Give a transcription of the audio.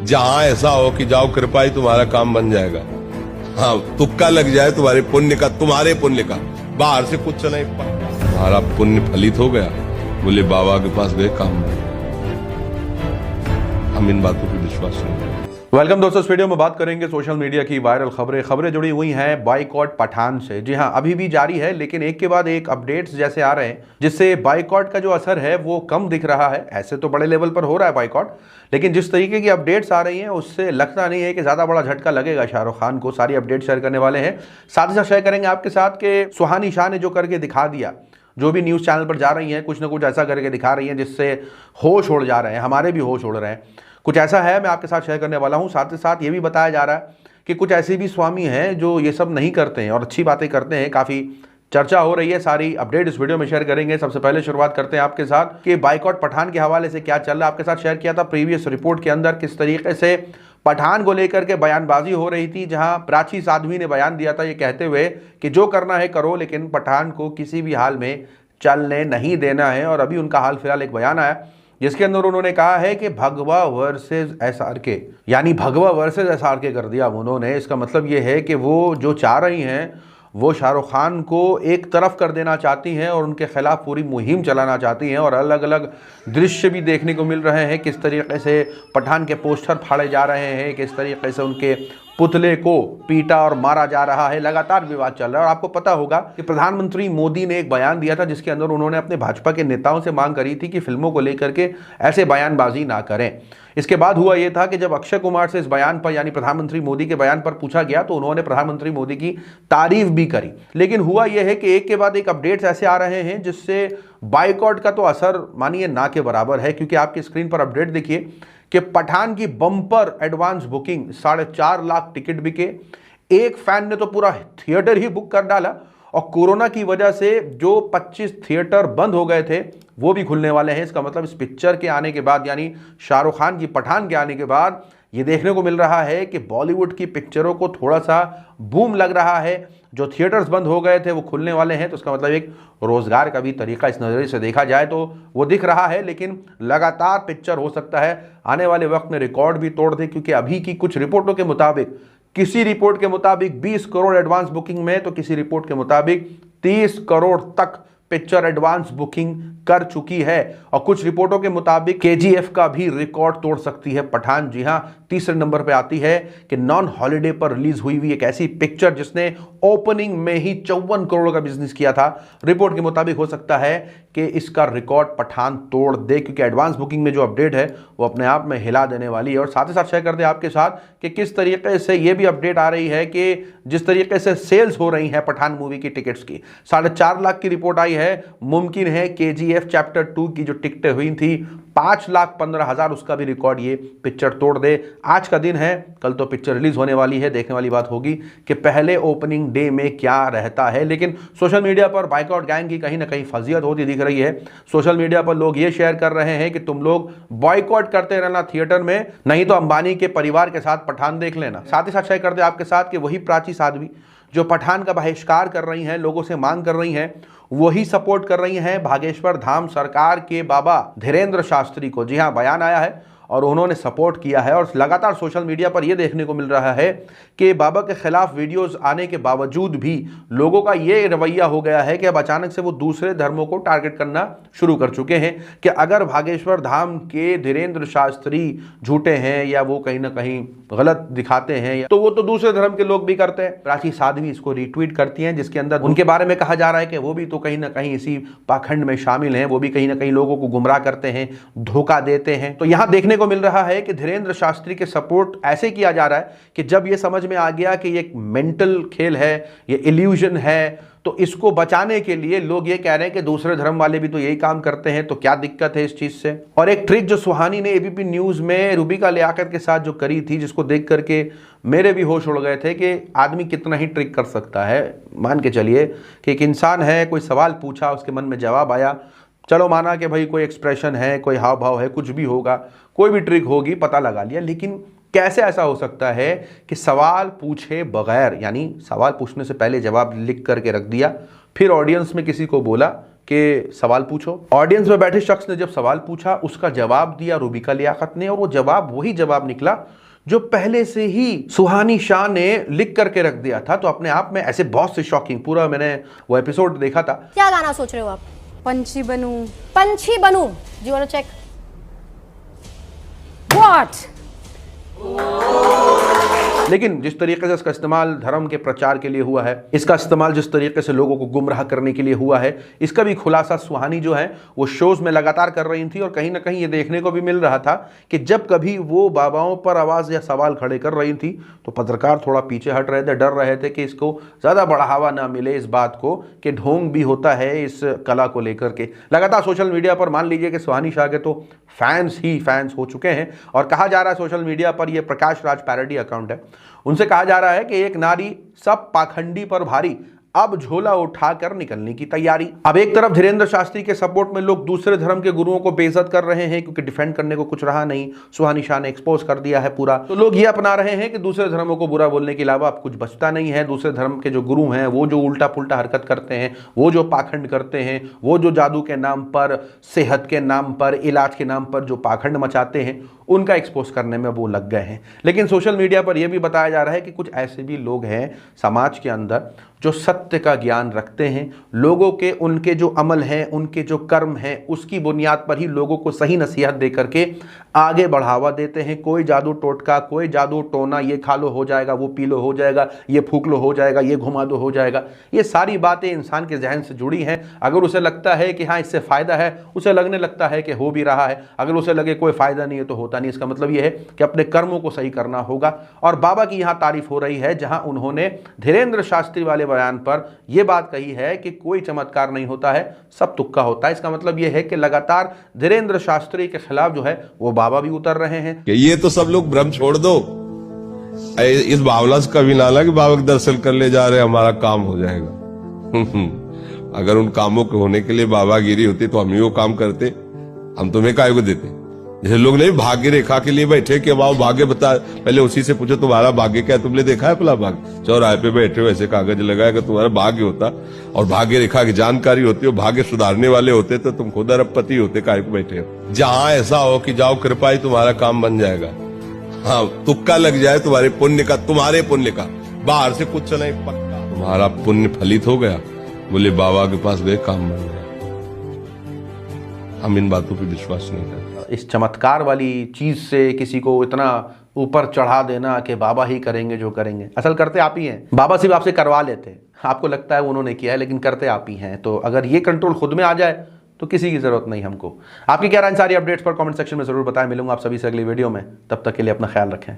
जहां ऐसा हो कि जाओ कृपा ही तुम्हारा काम बन जाएगा, हाँ तुक्का लग जाए तुम्हारे पुण्य का, बाहर से कुछ नहीं, तुम्हारा पुण्य फलित हो गया, बोले बाबा के पास गए, काम बन। हम इन बातों पर विश्वास नहीं। वेलकम दोस्तों, इस वीडियो में बात करेंगे सोशल मीडिया की वायरल खबरें जुड़ी हुई हैं बाइकॉट पठान से। जी हां, अभी भी जारी है, लेकिन एक के बाद एक अपडेट्स जैसे आ रहे हैं जिससे बाइकॉट का जो असर है वो कम दिख रहा है। ऐसे तो बड़े लेवल पर हो रहा है बाइकॉट, लेकिन जिस तरीके की अपडेट्स आ रही हैं उससे लगता नहीं है कि ज़्यादा बड़ा झटका लगेगा शाहरुख खान को। सारी अपडेट शेयर करने वाले हैं, साथ ही साथ शेयर करेंगे आपके साथ कि सुहानी शाह ने जो करके दिखा दिया, जो भी न्यूज़ चैनल पर जा रही हैं कुछ ना कुछ ऐसा करके दिखा रही हैं जिससे होश उड़ जा रहे हैं, हमारे भी होश उड़ रहे हैं। कुछ ऐसा है, मैं आपके साथ शेयर करने वाला हूं। साथ ही साथ ये भी बताया जा रहा है कि कुछ ऐसे भी स्वामी हैं जो ये सब नहीं करते हैं और अच्छी बातें करते हैं। काफ़ी चर्चा हो रही है, सारी अपडेट इस वीडियो में शेयर करेंगे। सबसे पहले शुरुआत करते हैं आपके साथ कि बाइकॉट पठान के हवाले से क्या चल रहा है। आपके साथ शेयर किया था प्रीवियस रिपोर्ट के अंदर किस तरीके से पठान को लेकर के बयानबाजी हो रही थी, जहां प्राची साध्वी ने बयान दिया था ये कहते हुए कि जो करना है करो, लेकिन पठान को किसी भी हाल में चलने नहीं देना है। और अभी उनका हाल फिलहाल एक बयान आया जिसके अंदर उन्होंने कहा है कि भगवा वर्सेस SRK, यानी भगवा वर्सेस SRK कर दिया उन्होंने। इसका मतलब ये है कि वो जो चाह रही हैं वो शाहरुख खान को एक तरफ कर देना चाहती हैं और उनके खिलाफ पूरी मुहिम चलाना चाहती हैं। और अलग अलग दृश्य भी देखने को मिल रहे हैं, किस तरीके से पठान के पोस्टर फाड़े जा रहे हैं, किस तरीके से उनके पुतले को पीटा और मारा जा रहा है। लगातार विवाद चल रहा है। और आपको पता होगा कि प्रधानमंत्री मोदी ने एक बयान दिया था जिसके अंदर उन्होंने अपने भाजपा के नेताओं से मांग करी थी कि फिल्मों को लेकर के ऐसे बयानबाजी ना करें। इसके बाद हुआ यह था कि जब अक्षय कुमार से इस बयान पर, यानी प्रधानमंत्री मोदी के बयान पर पूछा गया, तो उन्होंने प्रधानमंत्री मोदी की तारीफ भी करी। लेकिन हुआ यह है कि एक के बाद एक अपडेट्स ऐसे आ रहे हैं जिससे बाइकॉट का तो असर मानिए ना के बराबर है। क्योंकि आपकी स्क्रीन पर अपडेट देखिए कि पठान की bumper advance booking, 4.5 lakh ticket बिके। एक फैन ने तो पूरा थिएटर ही बुक कर डाला। और कोरोना की वजह से जो 25 थिएटर बंद हो गए थे वो भी खुलने वाले हैं। इसका मतलब इस पिक्चर के आने के बाद, यानी शाहरुख खान की पठान के आने के बाद, ये देखने को मिल रहा है कि बॉलीवुड की पिक्चरों को थोड़ा सा बूम लग रहा है। जो थिएटर्स बंद हो गए थे वो खुलने वाले हैं, तो इसका मतलब एक रोजगार का भी तरीका इस नज़रिए से देखा जाए तो वो दिख रहा है। लेकिन लगातार पिक्चर हो सकता है आने वाले वक्त में रिकॉर्ड भी तोड़ दे, क्योंकि अभी की कुछ रिपोर्टों के मुताबिक, किसी रिपोर्ट के मुताबिक 20 करोड़ एडवांस बुकिंग में, तो किसी रिपोर्ट के मुताबिक 30 करोड़ तक पिक्चर एडवांस बुकिंग कर चुकी है। और कुछ रिपोर्टों के मुताबिक KGF का भी रिकॉर्ड तोड़ सकती है पठान। जी हां, तीसरे नंबर पे आती है कि नॉन हॉलिडे पर रिलीज हुई हुई एक ऐसी पिक्चर जिसने ओपनिंग में ही 54 करोड़ का बिजनेस किया था। रिपोर्ट के मुताबिक हो सकता है कि इसका रिकॉर्ड पठान तोड़ दे, क्योंकि एडवांस बुकिंग में जो अपडेट है वो अपने आप में हिला देने वाली है। और साथ ही साथ शेयर कर दे आपके साथ कि किस तरीके से ये भी अपडेट आ रही है कि जिस तरीके से सेल्स हो रही है पठान मूवी की टिकट्स की, 4.5 लाख की रिपोर्ट आई है। मुमकिन है KGF चैप्टर 2 की जो टिकटें हुई थी 5,15,000, उसका भी रिकॉर्ड ये पिक्चर तोड़ दे। आज का दिन है, कल तो पिक्चर रिलीज होने वाली है। देखने वाली बात होगी कि पहले ओपनिंग डे में क्या रहता है। लेकिन सोशल मीडिया पर बाइकॉट गैंग की कहीं ना कहीं फजीयत होती दिख रही है। सोशल मीडिया पर लोग ये शेयर कर रहे हैं कि तुम लोग बॉयकॉट करते रहना थिएटर में, नहीं तो अंबानी के परिवार के साथ पठान देख लेना। साथ ही साथ शेयर कर दे आपके साथ कि वही प्राची साध्वी जो पठान का बहिष्कार कर रही हैं, लोगों से मांग कर रही हैं, वही सपोर्ट कर रही हैं भागेश्वर धाम सरकार के बाबा धीरेंद्र शास्त्री को। जी हां, बयान आया है और उन्होंने सपोर्ट किया है। और लगातार सोशल मीडिया पर यह देखने को मिल रहा है कि बाबा के खिलाफ वीडियोस आने के बावजूद भी लोगों का ये रवैया हो गया है कि अब अचानक से वो दूसरे धर्मों को टारगेट करना शुरू कर चुके हैं कि अगर भागेश्वर धाम के धीरेंद्र शास्त्री झूठे हैं या वो कहीं ना कहीं गलत दिखाते हैं तो वो तो दूसरे धर्म के लोग भी करते हैं। प्राची साध्वी इसको रीट्वीट करती हैं, जिसके अंदर उनके बारे में कहा जा रहा है कि वो भी तो कहीं ना कहीं इसी पाखंड में शामिल हैं, वो भी कहीं ना कहीं लोगों को गुमराह करते हैं, धोखा देते हैं। तो यहां देखने को मिल रहा है कि धीरेंद्र शास्त्री के सपोर्ट ऐसे किया जा रहा है कि जब ये समझ में आ गया कि ये एक मेंटल खेल है, ये इल्यूजन है, तो इसको बचाने के लिए लोग ये कह रहे हैं कि दूसरे धर्म वाले भी तो यही काम करते हैं, तो क्या दिक्कत है इस चीज से। और एक ट्रिक जो सुहानी ने ABP न्यूज में रूबिका लियाकत के साथ जो करी थी, जिसको देख करके मेरे भी होश उड़ गए थे कि आदमी कितना ही ट्रिक कर सकता है। मान के चलिए कि एक इंसान है, कोई सवाल पूछा, उसके मन में जवाब आया, चलो माना कि भाई कोई एक्सप्रेशन है, कोई हाव भाव है, कुछ भी होगा, कोई भी ट्रिक होगी, पता लगा लिया। लेकिन कैसे ऐसा हो सकता है कि सवाल पूछे बगैर, यानी सवाल पूछने से पहले जवाब लिख करके रख दिया, फिर ऑडियंस में किसी को बोला कि सवाल पूछो। ऑडियंस में बैठे शख्स ने जब सवाल पूछा, उसका जवाब दिया रूबिका लियाकत ने, और वो जवाब वही जवाब निकला जो पहले से ही सुहानी शाह ने लिख करके रख दिया था। तो अपने आप में ऐसे बहुत से शॉकिंग, पूरा मैंने वो एपिसोड देखा था। क्या गाना सोच रहे हो आप? पंछी बनूं। पंछी बनूं। Do you want to check? What? लेकिन जिस तरीके से इसका इस्तेमाल धर्म के प्रचार के लिए हुआ है, इसका इस्तेमाल जिस तरीके से लोगों को गुमराह करने के लिए हुआ है, इसका भी खुलासा सुहानी जो है वो शोज में लगातार कर रही थी। और कहीं ना कहीं ये देखने को भी मिल रहा था कि जब कभी वो बाबाओं पर आवाज या सवाल खड़े कर रही थी तो पत्रकार थोड़ा पीछे हट रहे थे, डर रहे थे कि इसको ज्यादा बढ़ावा ना मिले इस बात को कि ढोंग भी होता है इस कला को लेकर के। लगातार सोशल मीडिया पर मान लीजिए कि सुहानी शाह के तो फैंस ही फैंस हो चुके हैं, और कहा जा रहा है सोशल मीडिया पर, यह प्रकाश राज पैरोडी अकाउंट है, उनसे कहा जा रहा है कि एक नारी सब पाखंडी पर भारी, अब झोला उठाकर निकलने की तैयारी। अब एक तरफ धीरेन्द्र शास्त्री के सपोर्ट में लोग दूसरे धर्म के गुरुओं को बेइज्जत कर रहे हैं क्योंकि डिफेंड करने को कुछ रहा नहीं, सुहानी शाह ने एक्सपोज कर दिया है पूरा। तो लोग ये अपना रहे हैं कि दूसरे धर्मों को बुरा बोलने के अलावा अब कुछ बचता नहीं है। दूसरे धर्म के जो गुरु हैं वो जो उल्टा पुल्टा हरकत करते हैं, वो जो पाखंड करते हैं, वो जो जादू के नाम पर, सेहत के नाम पर, इलाज के नाम पर जो पाखंड मचाते हैं, उनका एक्सपोज करने में वो लग गए हैं। लेकिन सोशल मीडिया पर यह भी बताया जा रहा है कि कुछ ऐसे भी लोग हैं समाज के अंदर जो सत्य का ज्ञान रखते हैं, लोगों के उनके जो अमल हैं, उनके जो कर्म हैं, उसकी बुनियाद पर ही लोगों को सही नसीहत दे करके आगे बढ़ावा देते हैं। कोई जादू टोटका, कोई जादू टोना, ये खा लो हो जाएगा, वो पी लो हो जाएगा, ये फूक लो हो जाएगा, ये घुमा दो हो जाएगा, ये सारी बातें इंसान के जहन से जुड़ी हैं। अगर उसे लगता है कि हाँ इससे फ़ायदा है, उसे लगने लगता है कि हो भी रहा है। अगर उसे लगे कोई फ़ायदा नहीं है तो होता नहीं। इसका मतलब ये है कि अपने कर्मों को सही करना होगा। और बाबा की यहाँ तारीफ हो रही है जहाँ उन्होंने धीरेन्द्र शास्त्री वाले बयान पर यह बात कही है कि कोई चमत्कार नहीं होता है, सब तुक्का होता है। इसका मतलब यह है कि लगातार धीरेन्द्र शास्त्री के खिलाफ जो है वो बाबा भी उतर रहे हैं कि ये तो सब लोग भ्रम छोड़ दो, इस भावना से कभी ना ला कि बाबा के दर्शन कर ले जा रहे हमारा काम हो जाएगा। अगर उन कामों के होने के लिए बाबागिरी होती तो हम ही वो काम करते, हम तुम्हें काहे को देते। जैसे लोग नहीं भाग्य रेखा के लिए बैठे कि वाह भाग्य बता, पहले उसी से पूछो तुम्हारा भाग्य क्या है, तुमने देखा है भला भाग्य? चौराहे पे बैठे हो ऐसे कागज लगाया कि तुम्हारा भाग्य होता और भाग्य रेखा की जानकारी होती हो, भाग्य सुधारने वाले होते तो तुम खुद अरबपति होते, काहे को बैठे हो। जहां ऐसा हो कि जाओ कृपा ही तुम्हारा काम बन जाएगा, हाँ तुक्का लग जाए तुम्हारे पुण्य का, तुम्हारे पुण्य का, बाहर से कुछ नहीं पक्का तुम्हारा पुण्य फलित हो गया, बोले बाबा के पास गए काम बन गया। हम इन बातों पे विश्वास नहीं करते। इस चमत्कार वाली चीज से किसी को इतना ऊपर चढ़ा देना कि बाबा ही करेंगे जो करेंगे, असल करते आप ही हैं। बाबा सिर्फ आपसे करवा लेते हैं, आपको लगता है उन्होंने किया है, लेकिन करते आप ही हैं। तो अगर ये कंट्रोल खुद में आ जाए तो किसी की जरूरत नहीं हमको। आपकी क्या राय सारी अपडेट्स पर कमेंट सेक्शन में जरूर बताएं। मिलूंगा आप सभी से अगली वीडियो में, तब तक के लिए अपना ख्याल रखें।